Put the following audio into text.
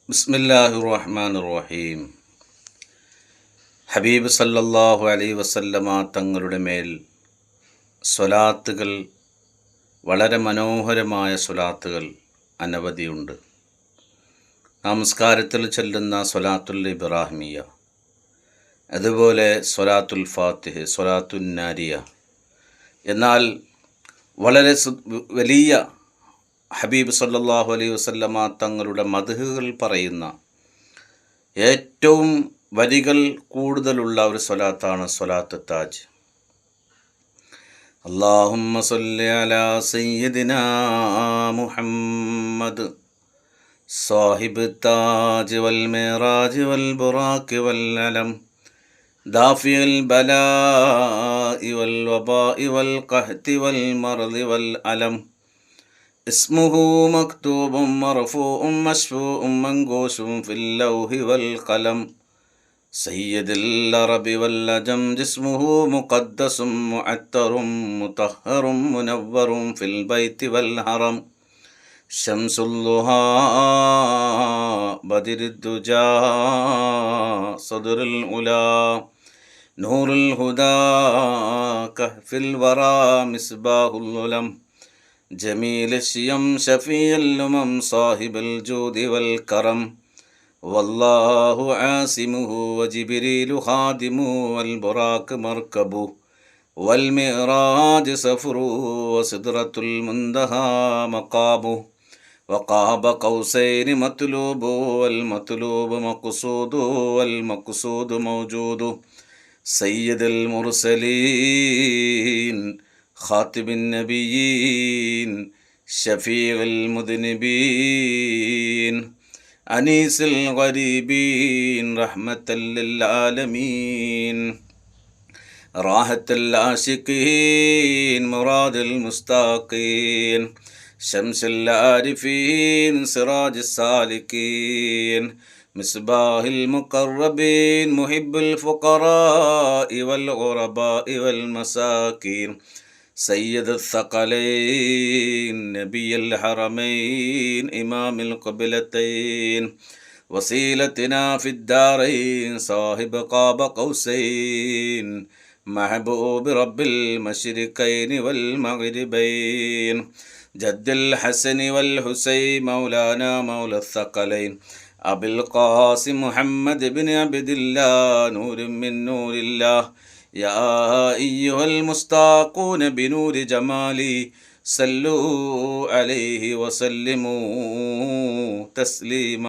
ബിസ്മില്ലാഹിർ-റഹ്മാനിർ-റഹീം. ഹബീബ് സല്ലല്ലാഹു അലൈഹി വസല്ലമ തങ്ങളുടെ മേൽ സ്വലാത്തുകൾ, വളരെ മനോഹരമായ സ്വലാത്തുകൾ അനവധിയുണ്ട്. നമസ്കാരത്തിൽ ചൊല്ലുന്ന സ്വലാത്തുൽ ഇബ്രാഹിമിയ, അതുപോലെ സ്വലാത്തുൽ ഫാത്തിഹ്, സ്വലാത്തുൻ നാരിയ. എന്നാൽ വളരെ വലിയ ഹബീബ് സല്ലല്ലാഹു അലൈഹി വസല്ലമ തങ്ങളുടെ മദ്ഹുകൾ പറയുന്ന ഏറ്റവും വരികൾ കൂടുതലുള്ള ഒരു സ്വലാത്താണ് സ്വലാത്ത് താജ്. അല്ലാഹുമ്മ സ്വല്ലി അലാ സയ്യിദിനാ മുഹമ്മദ് സാഹിബ് താജ് വൽ മിറാജ് വൽ ബുറാഖ് വൽ അലം ദാഫിഉൽ ബലാഇ വൽ വബാഇ വൽ ഖഹ്തി വൽ മർദി വൽ അലം اسمه مكتوب مرفوع مشفوع منقوش في اللوح والقلم سيد العرب والعجم جسمه مقدس معطر مطهر منور في البيت والحرم شمس الضحى بدر الدجى صدر العلا نور الهدى كهف الورى مصباح الظلم جميل الشيم شفيع الأمم صاحب الجود والكرم والله عاصمه وجبريل خادمه والبراق مركبه والمعراج سفره وسدرة المنتهى مقامه وقاب قوسين مطلوبه والمطلوب مقصوده والمقصود موجوده سيد المرسلين خاتم النبيين شفيع المذنبين أنيس الغريبين رحمة للعالمين راحة العاشقين مراد المستاقين شمس العارفين سراج السالكين مصباح المقربين محب الفقراء والغرباء والمساكين سيد الثقلين نبي الحرمين إمام القبلتين وسيلتنا في الدارين صاحب قاب قوسين محبوب رب المشرقين والمغربين جد الحسن والحسين مولانا مولى الثقلين أبي القاسم محمد بن عبد الله نور من نور الله يا أيها المستاقون بنور جمالي صلوا عليه وسلموا تسليما.